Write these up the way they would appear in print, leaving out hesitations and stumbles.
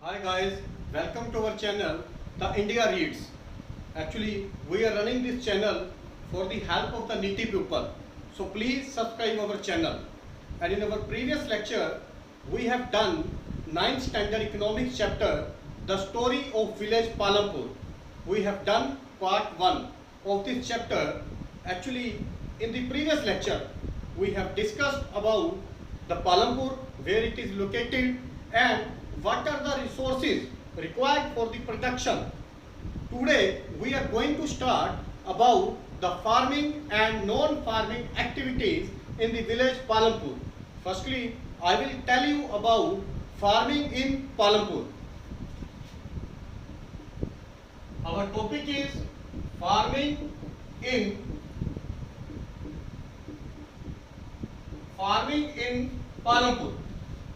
Hi guys, welcome to our channel, The India Reads. Actually, we are running this channel for the help of the needy people. So please subscribe our channel. And in our previous lecture, we have done 9th standard economics chapter, The Story of Village Palampur. We have done part 1 of this chapter. Actually, in the previous lecture, we have discussed about the Palampur, where it is located and what are the resources required for the production. Today we are going to start about the farming and non-farming activities in the village Palampur. Firstly, I will tell you about farming in Palampur. Our topic is farming in Palampur.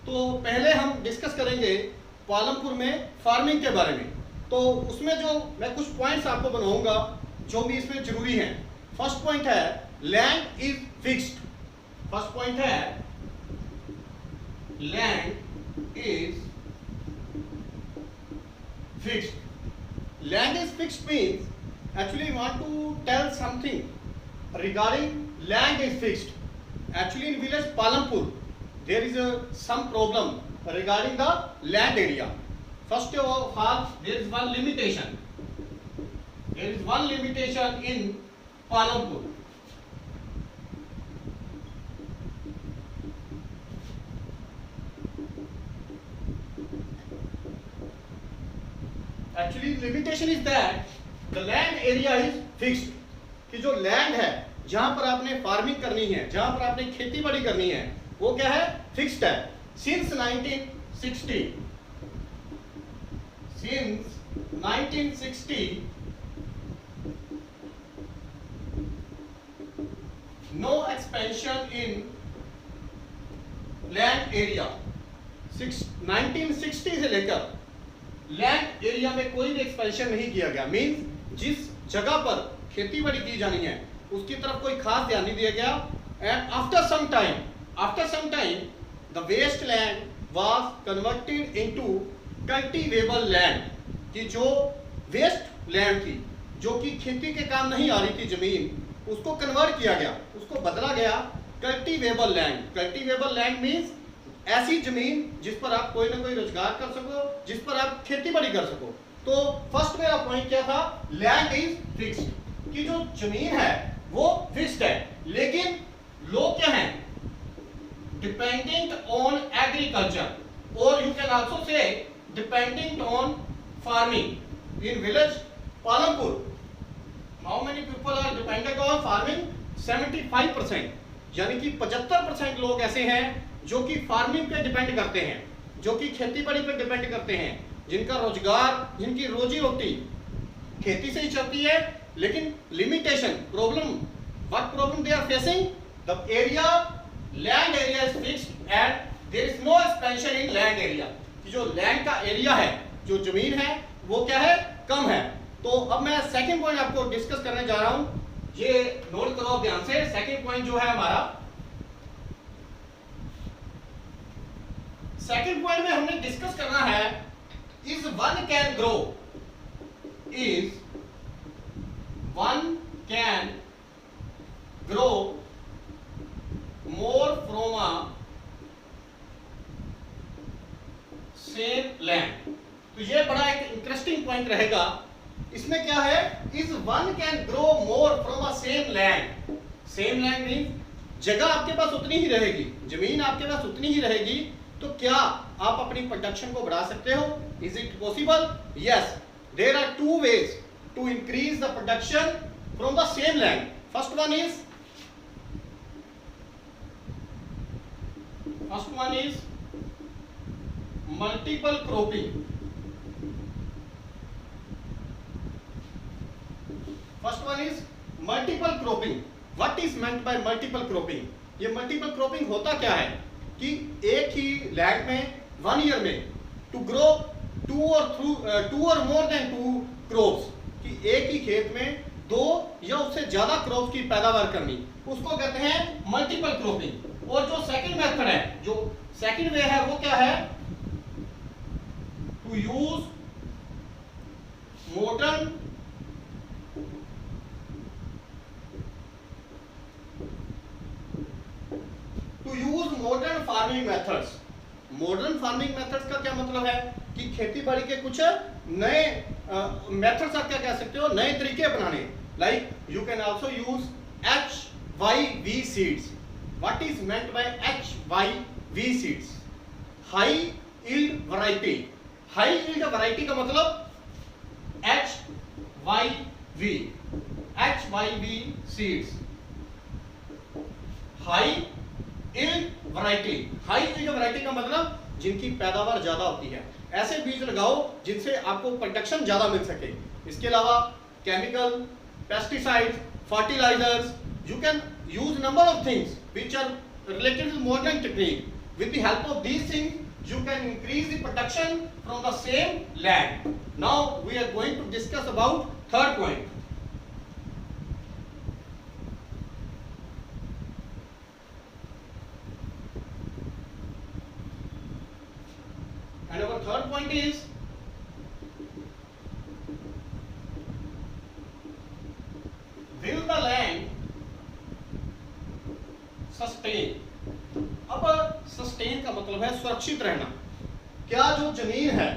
तो पहले हम discuss करेंगे पालमपुर में farming के बारे में. तो उसमें जो मैं कुछ पॉइंट्स आपको बनाऊंगा जो भी इसमें जरूरी हैं. फर्स्ट पॉइंट है land is fixed. First point है land is fixed. Land is fixed means actually want to tell something regarding land is fixed. Actually, in village Palampur, there is some problem regarding the land area. First of all, there is one limitation. There is one limitation in Palampur. Actually, limitation is that the land area is fixed. कि जो land है जहां पर आपने farming करनी है, जहां पर आपने खेती बाड़ी करनी है, वो क्या है? फिक्स्ड है. Since 1960 no expansion in land area. 1960 से लेकर लैंड एरिया में कोई भी एक्सपेंशन नहीं किया गया. मींस जिस जगह पर खेती बाड़ी की जानी है उसकी तरफ कोई खास ध्यान नहीं दिया गया. And after some time the waste land was converted into cultivable land. कि जो वेस्ट लैंड थी, जो कि खेती के काम नहीं आ रही थी जमीन, उसको कन्वर्ट किया गया, उसको बदला गया cultivable land. Cultivable land means ऐसी जमीन जिस पर आप कोई ना कोई रोजगार कर सको, जिस पर आप खेती बाड़ी कर सको. तो फर्स्ट मेरा पॉइंट क्या था? Land is fixed. कि जो जमीन है वो फिक्स्ड है, लेकिन लोग क्या हैं? डिपेंडेंट ऑन एग्रीकल्चर और you can also say dependent on farming in village Palampur. How many people are dependent on farming? 75%. यानी कि 75% लोग ऐसे हैं जो कि फार्मिंग पे डिपेंड करते हैं, जो कि खेती बाड़ी पे डिपेंड करते हैं, जिनका रोजगार, जिनकी रोजी रोटी खेती से ही चलती है. लेकिन limitation, problem, what problem they are facing? The area, land area is fixed and there is no expansion in land area. कि जो लैंड का एरिया है, जो जमीन है, वो क्या है? कम है. तो अब मैं सेकंड पॉइंट आपको डिस्कस करने जा रहा हूं. ये नोट करो ध्यान से. सेकंड पॉइंट जो है हमारा, सेकंड पॉइंट में हमने डिस्कस करना है is one can grow. Is one can grow more from a same land. तो ये बड़ा एक इंटरेस्टिंग पॉइंट रहेगा. इसमें क्या है? Is one can grow more from a same land. Same land mean जगह आपके पास उतनी ही रहेगी, जमीन आपके पास उतनी ही रहेगी, तो क्या आप अपनी प्रोडक्शन को बढ़ा सकते हो? Is it possible? Yes. There are two ways to increase the production from the same land. First one is multiple cropping. First one is multiple cropping. What is meant by multiple cropping? ये multiple cropping होता क्या है? कि एक ही land में 1 year में to grow two or more than 2 crops. कि एक ही खेत में 2 या उससे ज्यादा क्रॉप की पैदावार करनी, उसको कहते हैं मल्टीपल क्रॉपिंग. और जो सेकंड मेथड है, जो सेकंड वे है, वो क्या है? To use modern farming methods. Modern farming methods का क्या मतलब है कि खेती बाड़ी के कुछ नए मेथड्स आप क्या कह सकते हो, नए तरीके अपनाने। Like you can also use HYV seeds. What is meant by HYV seeds? High yield variety. High yield variety का मतलब HYV seeds, high yield variety. High yield variety का मतलब जिनकी पैदावार ज्यादा होती है। ऐसे बीज लगाओ जिनसे आपको प्रोडक्शन ज्यादा मिल सके। इसके अलावा chemical, pesticides, fertilisers, you can use number of things which are related to modern technique. With the help of these things you can increase the production from the same land. Now we are going to discuss about third point. And our third point is will the land sustain? अब sustain का मतलब है सुरक्षित रहना। क्या जो जमीन है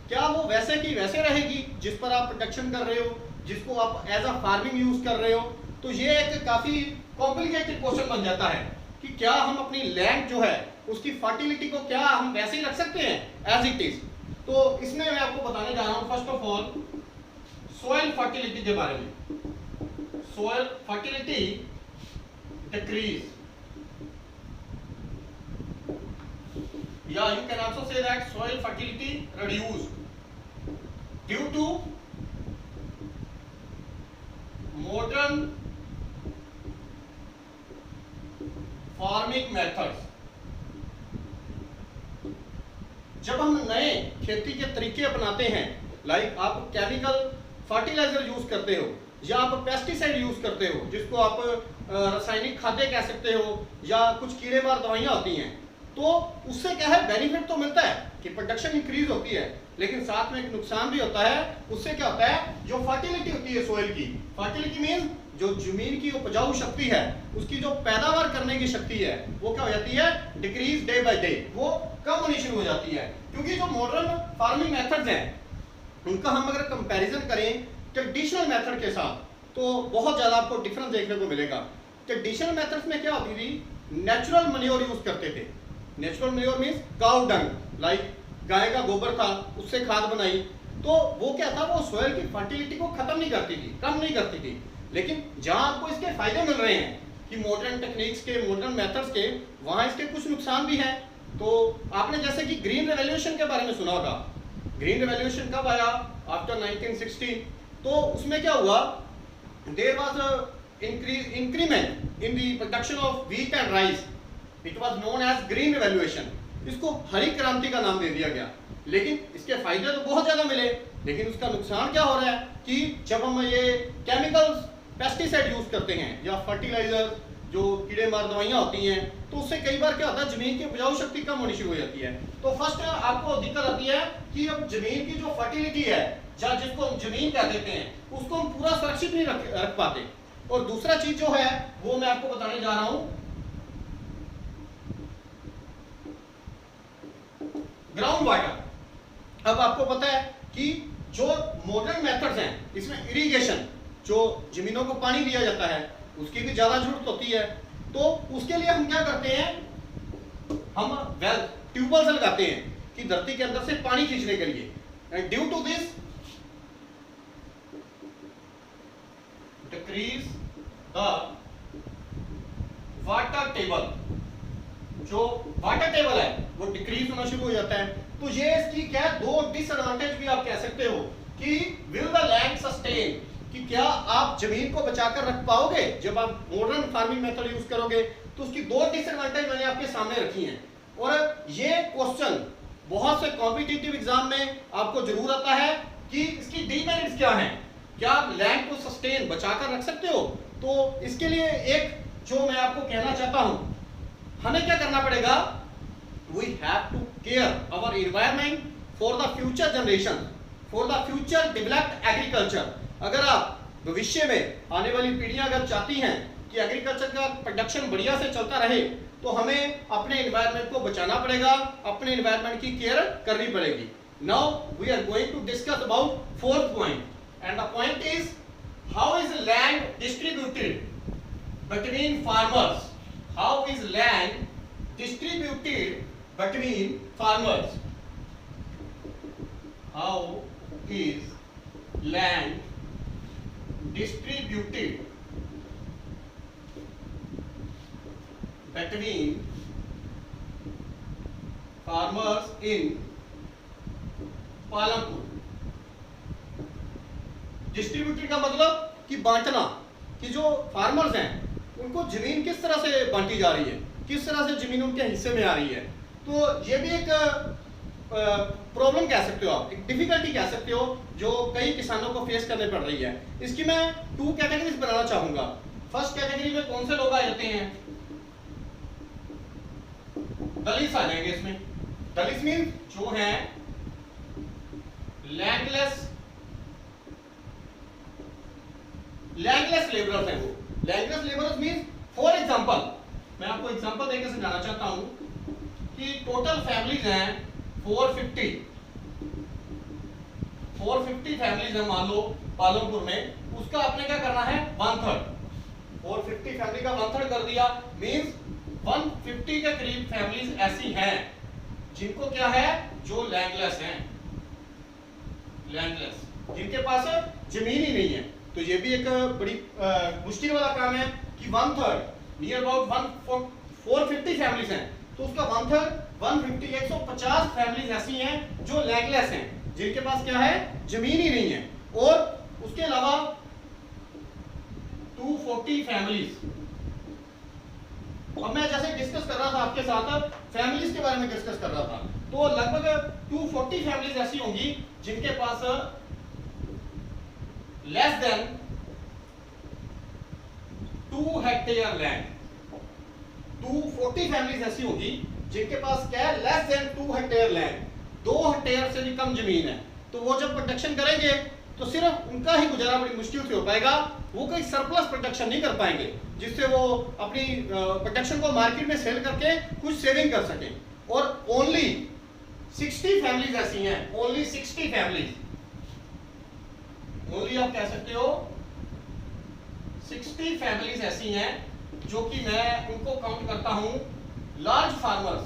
क्या वो वैसे की वैसे रहेगी जिस पर आप प्रोडक्शन कर रहे हो, जिसको आप एज अ फार्मिंग यूज कर रहे हो? तो ये एक काफी कॉम्प्लिकेटेड क्वेश्चन बन जाता है कि क्या हम अपनी लैंड जो है उसकी फर्टिलिटी को क्या हम वैसे ही रख सकते हैं एज इट इज? तो इसमें मैं आपको बताने जा रहा हूं first of all soil fertility के बारे में। सोइल फर्टिलिटी डिक्रीज, या you can also say that soil fertility reduced due to modern farming methods। जब हम नए खेती के तरीके अपनाते हैं, लाइक आप केमिकल फर्टिलाइजर यूज करते हो या आप पेस्टिसाइड यूज करते हो जिसको आप रासायनिक खाद्य कह सकते हो, या कुछ कीड़े मार दवाइयां होती हैं, तो उससे क्या है बेनिफिट तो मिलता है कि प्रोडक्शन इंक्रीज होती है, लेकिन साथ में एक नुकसान भी होता है। उससे क्या होता है जो फर्टिलिटी होती है सोइल की, फर्टिलिटी मीन जो जमीन की उपजाऊ शक्ति है उसकी जो पैदावार करने की शक्ति है वो क्या हो जाती है डिक्रीज डे बाय डे, वो कम होनी शुरू हो जाती है। क्योंकि जो मॉडर्न फार्मिंग मेथड्स हैं उनका हम अगर कंपैरिजन करें ट्रेडिशनल मेथड के साथ तो बहुत ज्यादा आपको डिफरेंस देखने को मिलेगा। ट्रेडिशनल मेथड्स में क्या होती थी, नेचुरल मैन्योर यूज करते थे। Natural manure means cow dung, like गाय का गोबर था उससे खाद बनाई, तो वो क्या था वो सोइल की फर्टिलिटी को खत्म नहीं करती थी, कम नहीं करती थी। लेकिन जहां आपको इसके फायदे मिल रहे हैं कि मॉडर्न टेक्निक्स के, मॉडर्न मेथड्स के, वहां इसके कुछ नुकसान भी हैं। तो आपने जैसे कि ग्रीन रेवोल्यूशन के बारे में सुना होगा। ग्रीन रेवोल्यूशन कब आया? आफ्टर 1960। तो उसमें क्या हुआ, there was increment in the production of wheat and rice. It was known as green revolution. इसको हरी क्रांति का नाम दे दिया गया। लेकिन इसके फायदे तो बहुत ज्यादा मिले, लेकिन उसका नुकसान क्या हो रहा है कि जब हम ये केमिकल्स पेस्टिसाइड यूज करते हैं या फर्टिलाइजर जो कीड़े मार दवाइयां होती हैं, तो उससे कई बार क्या होता है जमीन की उपजाऊ शक्ति कम होनी शुरू हो जाती है। तो फर्स्ट आपको दिक्कत आती है कि अब जमीन की जो फर्टिलिटी है या जिसको हम जमीन कह देते हैं उसको हम पूरा सुरक्षित नहीं रख पाते। और दूसरा चीज जो है वो मैं आपको बताने जा रहा हूं, ग्राउंड वाटर। अब आपको पता है कि जो मॉडर्न मेथड्स हैं इसमें इरिगेशन, जो जमीनों को पानी दिया जाता है उसकी भी ज्यादा जरूरत होती है। तो उसके लिए हम क्या करते हैं, हम वेल ट्यूबवेल्स लगाते हैं कि धरती के अंदर से पानी खींचने के लिए। And due to this decrease the water table, जो वाटर टेबल है वो डिक्रीज होना शुरू हो जाता है। तो ये इसकी क्या दो डिसएडवांटेज भी आप कह सकते हो कि विल द लैंड सस्टेन, कि क्या आप जमीन को बचाकर रख पाओगे जब आप मॉडर्न फार्मिंग मेथड यूज करोगे। तो उसकी दो डिसएडवांटेज मैंने आपके सामने रखी हैं। और ये क्वेश्चन बहुत से कॉम्पिटिटिव एग्जाम में आपको जरूर आता है कि इसकी डिमेरिट्स क्या हैं, क्या आप लैंड को सस्टेन बचाकर रख सकते हो। तो इसके लिए एक जो मैं आपको कहना चाहता हूं, हमें क्या करना पड़ेगा, we have to care our environment for the future generation, for the future developed agriculture. अगर आप भविष्य में आने वाली पीढ़ियां अगर चाहती हैं कि एग्रीकल्चर का प्रोडक्शन बढ़िया से चलता रहे, तो हमें अपने एनवायरनमेंट को बचाना पड़ेगा, अपने एनवायरनमेंट की केयर करनी पड़ेगी। Now we are going to discuss about fourth point, and the point is how is land distributed between farmers. How is land distributed between farmers. How is land distributed between farmers in Palampur. Distributed का मतलब कि बांटना, कि जो farmers हैं उनको जमीन किस तरह से बांटी जा रही है, किस तरह से जमीन उनके हिस्से में आ रही है। तो ये भी एक प्रॉब्लम कह सकते हो आप, एक डिफिकल्टी कह सकते हो जो कई किसानों को फेस करने पड़ रही है। इसकी मैं 2 कैटेगरीज बनाना चाहूंगा। फर्स्ट कैटेगरी में कौन से लोग आ जाते हैं? दलित आ जाएंगे इसमें। दलित मीन्स जो हैं लैंडलेस लेबरर्स हैं। वो landless labourers means, for example मैं आपको एग्जांपल देकर समझाना चाहता हूं कि टोटल फैमिलीज हैं 450 फैमिलीज है मान लो पालमपुर में, उसका आपने क्या करना है 1/3। 450 फैमिली का 1/3 कर दिया, मींस 150 के करीब फैमिलीज ऐसी हैं जिनको क्या है, जो लैंडलेस हैं, लैंडलेस, जिनके पास जमीन ही नहीं है। तो ये भी एक बड़ी मुश्किल वाला काम है कि 1/3 नियर अबाउट 450 फैमिलीज हैं, तो उसका 1/3 150 150 फैमिलीज ऐसी हैं जो लैंडलेस हैं, जिनके पास क्या है, जमीन ही नहीं है। और उसके अलावा 240 फैमिलीज। अब मैं जैसे डिस्कस कर रहा था आपके साथ फैमिलीज के बारे में डिस्कस कर रहा था, तो लगभग 240 फैमिलीज ऐसी होंगी जिनके पास less than 2 hectare land. 240 families ऐसी होगी जिनके पास क्या है, less than 2 hectare land, 2 hectare से भी कम जमीन है। तो वो जब प्रोडक्शन करेंगे तो सिर्फ उनका ही गुजारा बड़ी मुश्किल से हो पाएगा, वो कोई सरप्लस प्रोडक्शन नहीं कर पाएंगे जिससे वो अपनी प्रोडक्शन को मार्केट में सेल करके कुछ सेविंग कर सकें। और ओनली 60 फैमिलीज ऐसी हैं, ओनली 60 फैमिलीज, ओनली आप कह सकते हो 60 फैमिलीज ऐसी हैं जो कि मैं उनको काउंट करता हूं लार्ज फार्मर्स।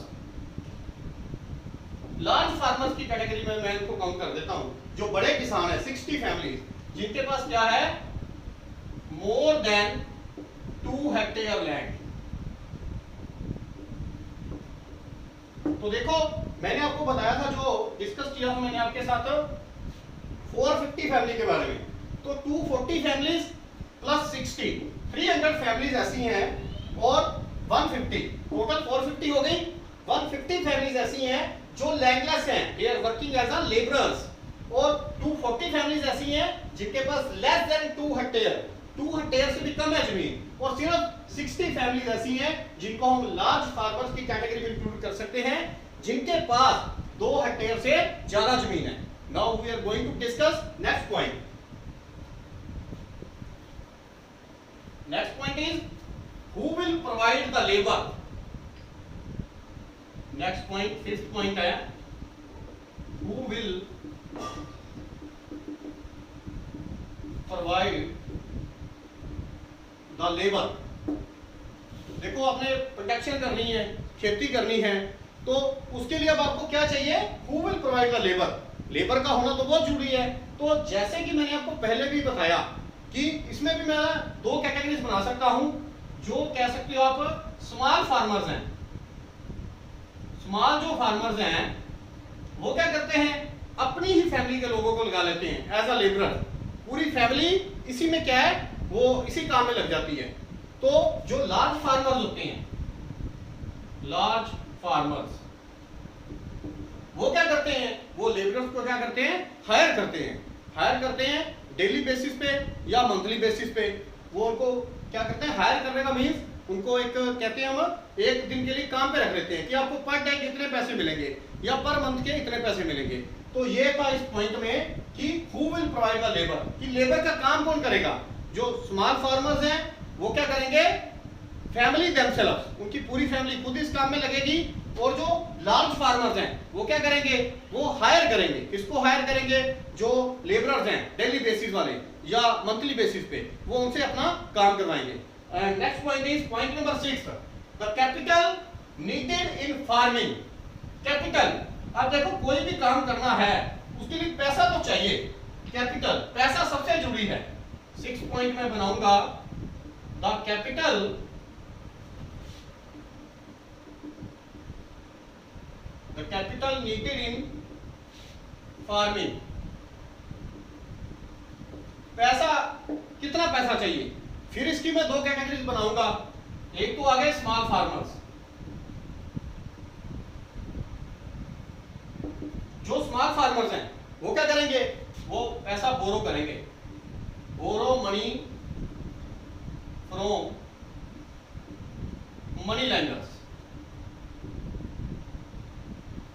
लार्ज फार्मर्स की कैटेगरी में मैं इनको काउंट कर देता हूं, जो बड़े किसान हैं 60 फैमिलीज जिनके पास क्या है, मोर देन 2 हेक्टेयर लैंड। तो देखो मैंने आपको बताया था, जो डिस्कस किया था मैंने आपके साथ 450 फैमिली के बारे में, तो 240 फैमिलीज प्लस 60 300 फैमिलीज ऐसी हैं, और 150 टोटल 450 हो गई। 150 फैमिलीज ऐसी हैं जो लैंडलेस हैं, they are working as a labourers, और 240 फैमिलीज ऐसी हैं जिनके पास लेस देन 2 हेक्टेयर से भी कम है जमीन, और सिर्फ 60 फैमिलीज ऐसी हैं जिनको हम लार्ज फार्मर्स की कैटेगरी में इंक्लूड कर सकते हैं, जिनके पास 2 हेक्टेयर से ज्यादा जमीन है। Now we are going to discuss next point. Next point is who will provide the labor। next point, 5th point है who will provide the labor। देखो आपने प्रोडक्शन करनी है, खेती करनी है, तो उसके लिए अब आपको क्या चाहिए, who will provide the labor। Labour का होना तो बहुत जरूरी है। तो जैसे कि मैंने आपको पहले भी बताया कि इसमें भी मैं 2 कैटेगरीज बना सकता हूं, जो कह सकते हो आप स्मॉल फार्मर्स हैं। स्मॉल जो फार्मर्स हैं वो क्या करते हैं, अपनी ही फैमिली के लोगों को लगा लेते हैं एज अ लेबरर, पूरी फैमिली इसी में क्या है, वो इसी काम में लग जाती है। तो जो लार्ज फार्मर्स होते हैं, लार्ज फार्मर्स वो क्या करते हैं, वो लेबरर्स को क्या करते हैं, हायर करते हैं डेली बेसिस पे या मंथली बेसिस पे। वो उनको क्या करते हैं, हायर करने का मीन्स उनको एक कहते हैं हम एक दिन के लिए काम पे रख लेते हैं कि आपको पर डे इतने पैसे मिलेंगे या पर मंथ के इतने पैसे मिलेंगे। तो ये था इस पॉइंट में कि who will provide the labour, कि लेबर का काम कौन करेगा। जो स्मॉल फार्मर्स हैं वो क्या करेंगे, फैमिली देमसेल्व्स, उनकी पूरी फैमिली खुद इस काम में लगेगी। और जो लार्ज फार्मर्स हैं वो क्या करेंगे, वो हायर करेंगे। किसको हायर करेंगे, जो लेबरर्स हैं डेली बेसिस वाले या मंथली बेसिस पे, वो उनसे अपना काम करवाएंगे। And next point is point number 6, the capital needed in farming. Capital, अब देखो कोई भी काम करना है उसके लिए पैसा तो चाहिए, कैपिटल, पैसा सबसे जरूरी है। 6 पॉइंट में बनाऊंगा, the capital needed in farming। पैसा, कितना पैसा चाहिए। फिर इसकी मैं 2 कैटेगरीज बनाऊंगा, एक तो आ गए स्मॉल फार्मर्स। जो स्मॉल फार्मर्स हैं वो क्या करेंगे, वो पैसा बोरो करेंगे, borrow money from money lenders.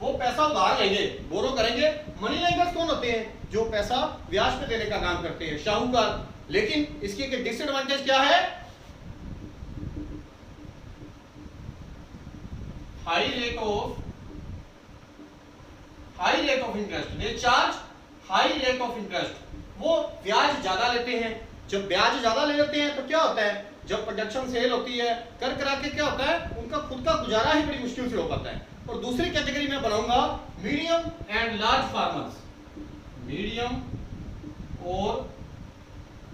वो पैसा उधार लेंगे, बोरो करेंगे। मनी लैंडर्स कौन होते हैं, जो पैसा ब्याज पे देने का काम करते हैं, शाहूकार। लेकिन इसकी एक डिसएडवांटेज क्या है, high rate of interest. They charge high rate of interest. वो ब्याज ज्यादा लेते हैं। जब ब्याज ज्यादा ले लेते हैं तो क्या होता है, जब प्रोडक्शन सेल होती है कर करा के क्या होता है, उनका खुद का गुजारा ही बड़ी मुश्किल से हो पाता है। और दूसरी कैटेगरी में बनाऊंगा medium and large farmers. Medium और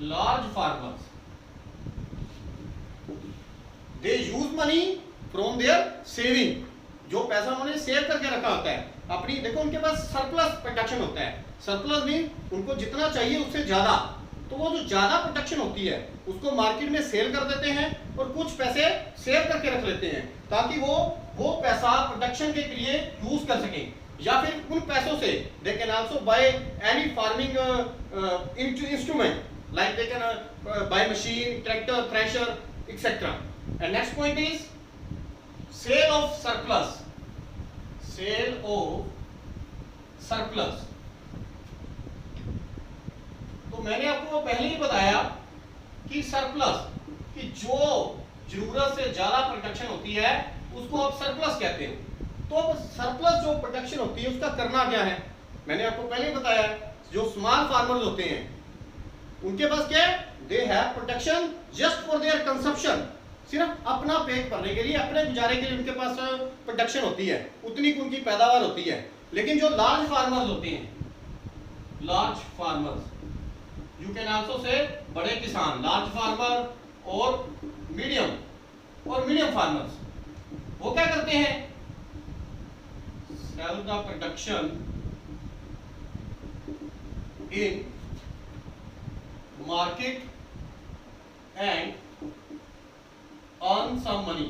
large farmers, they use money from their saving. जो पैसा उन्होंने सेव करके रखा होता है अपनी, देखो उनके पास सरप्लस प्रोडक्शन होता है। सरप्लस मीन उनको जितना चाहिए उससे ज्यादा, तो वो जो ज्यादा प्रोडक्शन होती है उसको मार्केट में सेल कर देते हैं और कुछ पैसे सेव करके रख लेते हैं ताकि वो पैसा प्रोडक्शन के लिए यूज कर सकें। या फिर उन पैसों से they can also buy any farming instrument, like they can buy machine, tractor, thresher etcetera. And next point is sale of surplus. Sale of surplus, तो मैंने आपको पहले ही बताया कि सरप्लस, कि जो जरूरत से ज्यादा प्रोडक्शन होती है उसको आप सरप्लस कहते हैं। तो अब सरप्लस जो प्रोडक्शन होती है उसका करना क्या है, मैंने आपको पहले ही बताया। जो स्मॉल फार्मर्स होते हैं उनके पास क्या है, they have production just for their consumption. सिर्फ अपना पेट भरने के लिए, अपने गुजारे के लिए उनके पास प्रोडक्शन होती है, उतनी की उनकी पैदावार होती है। लेकिन जो लार्ज फार्मर्स होते हैं, large farmers, you can also say बड़े किसान, लार्ज फार्मर और मीडियम फार्मर्स, वो क्या करते हैं, sell the production in market and earn some money.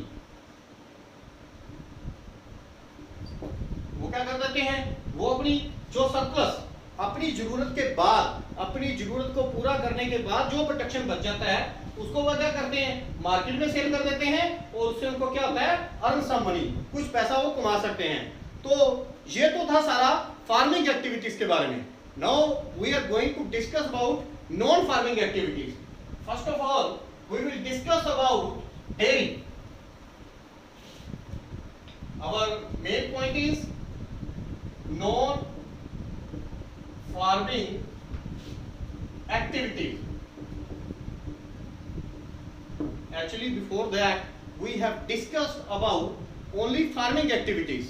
वो क्या कर देते हैं, वो अपनी जो सरप्लस, अपनी जरूरत के बाद, अपनी जरूरत को पूरा करने के बाद जो प्रोडक्शन बच जाता है उसको वो क्या करते हैं, मार्केट में सेल कर देते हैं और उससे उनको क्या होता है, अर्न सम मनी, कुछ पैसा वो कमा सकते हैं। तो ये तो था सारा फार्मिंग एक्टिविटीज के बारे में। Now we are going to discuss about non farming activities. First of all we will discuss about dairy। Our main point is non-farming activities. Actually, before that, we have discussed about only farming activities.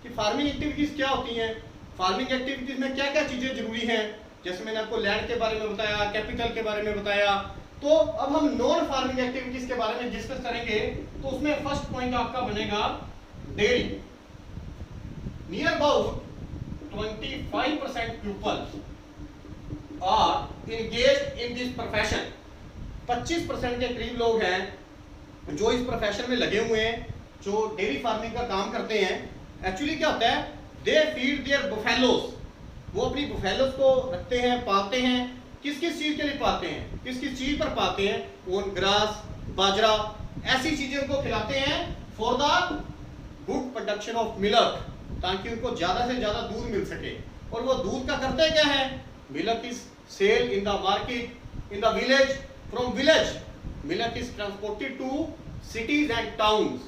कि farming activities क्या होती हैं, farming activities में क्या क्या चीजें जरूरी हैं। जैसे मैंने आपको लैंड के बारे में बताया, कैपिटल के बारे में बताया। तो अब हम नॉन फार्मिंग एक्टिविटीज के बारे में डिस्कस करेंगे। तो उसमें फर्स्ट पॉइंट आपका बनेगा dairy. Near about 25% people are engaged in this profession. 25% के करीब लोग हैं जो इस प्रोफेशन में लगे हुए हैं, जो डेयरी फार्मिंग का काम करते हैं। एक्चुअली क्या होता है, दे फीड देयर बुफेलोस। वो अपनी बुफेलोस को रखते हैं, पालते हैं। किस किस चीज के लिए पाते हैं, किस किस चीज पर पाते हैं, ओन ग्रास, बाजरा, ऐसी चीजें उनको खिलाते हैं for the good production of milk, ताकि उनको ज्यादा से ज्यादा दूध मिल सके। और वो दूध का करते क्या है, milk is sell in the market in the village, from village milk is transported to cities and towns.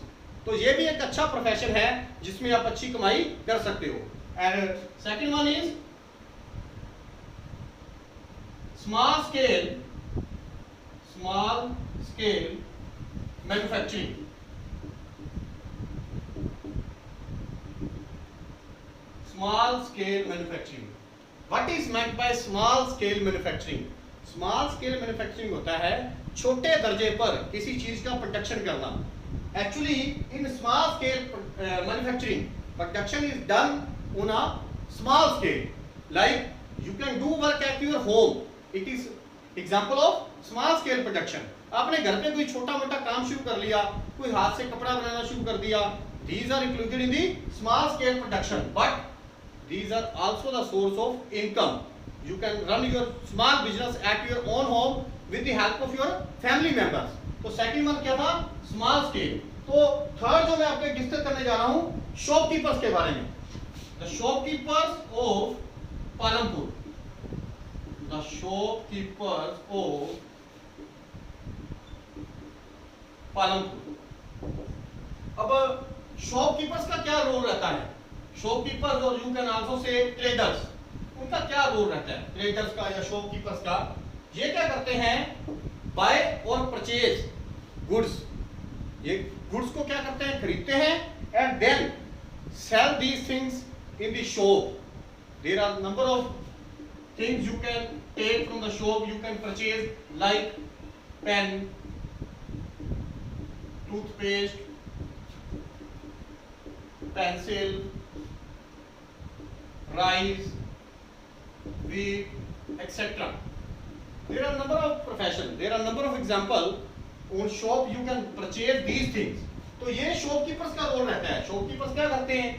तो ये भी एक अच्छा प्रोफेशन है जिसमें आप अच्छी कमाई कर सकते हो। And second one is small scale manufacturing. Small scale manufacturing, what is meant by small scale manufacturing? Small scale manufacturing होता है छोटे दर्जे पर किसी चीज का प्रोडक्शन करना। Actually in small scale manufacturing production is done on a small scale, like you can do work at your home, it is example of small scale production. आपने घर पे कोई छोटा मोटा काम शुरू कर लिया, कोई हाथ से कपड़ा बनाना शुरू कर दिया, these are included in the small scale production, but these are also the source of income. You can run your small business at your own home with the help of your family members. तो second one क्या था, small scale. तो third जो मैं आपको discuss करने जा रहा हूं शॉपकीपर्स के बारे में। The shopkeepers of Palampur, the shopkeepers of Palampur. अब शॉपकीपर्स का क्या रोल रहता है? शॉपकीपर्स और यू कैन आल्सो से ट्रेडर्स, उनका क्या रोल रहता है ट्रेडर्स का या शॉपकीपर्स का? ये क्या करते हैं, बाय और परचेज गुड्स, ये गुड्स को क्या करते हैं, खरीदते हैं and then sell these things in the shop. There are number of things you can take from the shop, you can purchase like pen, toothpaste, pencil, rice, wheat, etc. There are number of profession, there are number of example on shop you can purchase these things. तो ये shopkeepers का role रहता है। Shopkeepers क्या करते हैं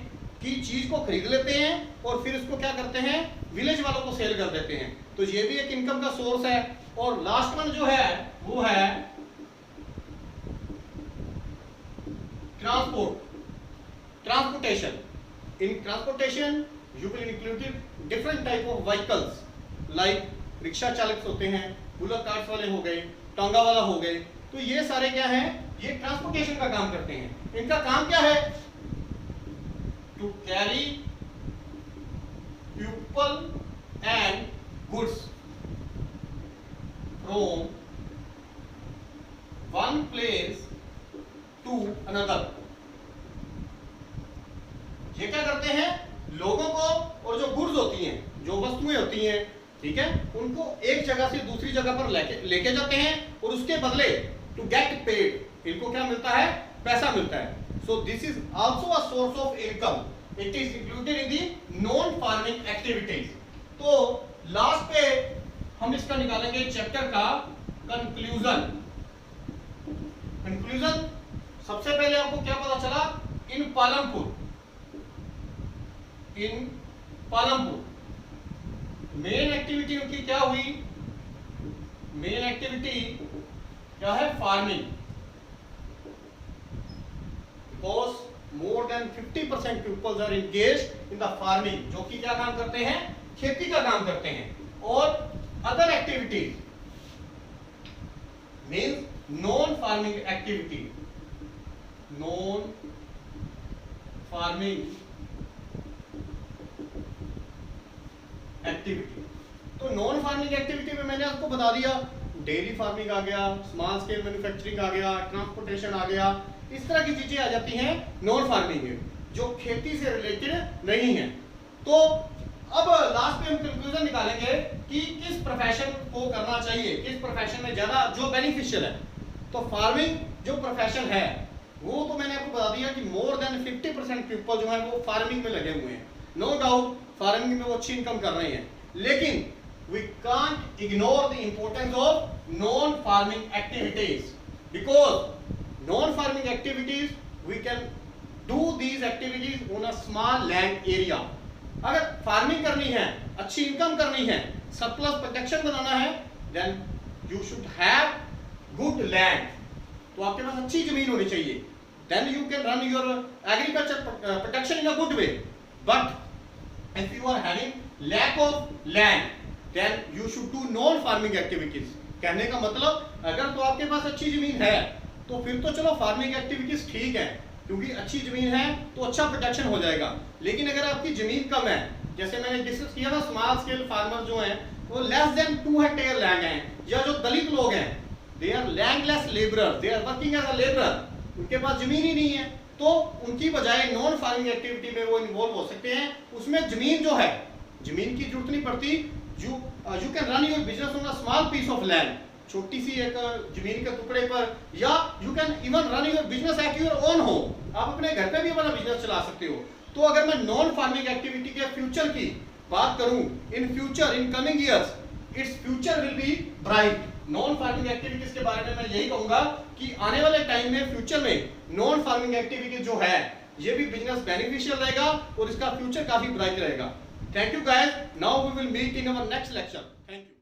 कि चीज को खरीद लेते हैं और फिर उसको क्या करते हैं, विलेज वालों को सेल कर देते हैं। तो ये भी एक इनकम का सोर्स है। और लास्ट वन जो है वो है transportation. In transportation you will include different type of vehicles like rickshaw चालक होते हैं, बुलक कार्ट्स वाले हो गए, टांगा वाला हो गए। तो ये सारे क्या हैं, ये ट्रांसपोर्टेशन का काम करते हैं। इनका काम क्या है, to carry people and goods from one place to another. ये क्या करते हैं, लोगों को और जो गुड्स होती हैं, जो वस्तुएं होती हैं, ठीक है, उनको एक जगह से दूसरी जगह पर लेके जाते हैं और उसके बदले टू गेट पेड, इनको क्या मिलता है, पैसा मिलता है। So this is also a source of income, it is included in the non farming activities. तो लास्ट पे हम इसका निकालेंगे चैप्टर का कंक्लूजन। कंक्लूजन सबसे पहले आपको क्या पता चला, इन पालमपुर मेन एक्टिविटी उनकी क्या हुई, मेन एक्टिविटी क्या है, farming. Because more than 50% peoples are engaged in the farming, जो कि क्या काम करते हैं, खेती का काम करते हैं। और other activities means non farming activity, non farming activity. तो नॉन फार्मिंग एक्टिविटी में मैंने आपको बता दिया, डेयरी फार्मिंग आ गया, स्मॉल स्केल मैन्युफैक्चरिंग आ गया, ट्रांसपोर्टेशन आ गया, इस तरह की चीजें आ जाती हैं नॉन फार्मिंग में, जो खेती से रिलेटेड नहीं है। तो अब लास्ट में हम कंक्लूजन निकालेंगे कि किस प्रोफेशन को करना चाहिए, किस प्रोफेशन में ज्यादा जो बेनिफिशियल है। तो फार्मिंग जो प्रोफेशन है वो तो मैंने आपको बता दिया कि मोर देन 50% पीपल जो है वो फार्मिंग में लगे हुए हैं। नो डाउट फार्मिंग में वो अच्छी इनकम कर रहे हैं, लेकिन we can't ignore the importance of non-farming activities, because non-farming activities we can do these activities on a small land area. अगर फार्मिंग करनी है, अच्छी इनकम करनी है, सरप्लस प्रोडक्शन बनाना है, then you should have good land. तो आपके पास अच्छी जमीन होनी चाहिए, then you can run your agriculture production in a good way. But if you are having lack of land then you should do non farming activities. कहने का मतलब अगर तो आपके पास अच्छी जमीन है तो फिर तो चलो फार्मिंग एक्टिविटीज ठीक है, क्योंकि अच्छी जमीन है तो अच्छा प्रोडक्शन हो जाएगा। लेकिन अगर आपकी जमीन कम है, जैसे मैंने डिस्कस किया ना, स्मॉल स्केल फार्मर जो हैं वो लेस देन 2 हेक्टेयर लैंड हैं, या जो दलित लोग हैं they are landless labourer, they are working as a labourer, उनके पास जमीन ही नहीं है, तो उनकी बजाय नॉन फार्मिंग एक्टिविटी में वो इन्वॉल्व हो सकते हैं। उसमें जमीन जो है, जमीन की जरूरत नहीं पड़ती, you can run your business on a small piece of land, छोटी सी एक जमीन के टुकड़े पर, या you can even run your business at your own home, आप अपने घर पे भी अपना बिजनेस चला सकते हो। तो अगर मैं नॉन फार्मिंग एक्टिविटी के फ्यूचर की बात करूं, in future in coming years its future will be bright. Non farming activities के बारे में मैं यही कहूंगा कि आने वाले टाइम में फ्यूचर में नॉन फार्मिंग एक्टिविटी जो है ये भी बिजनेस बेनिफिशियल रहेगा और इसका फ्यूचर काफी ब्राइट रहेगा। Thank you guys, now we will meet in our next lecture. Thank you.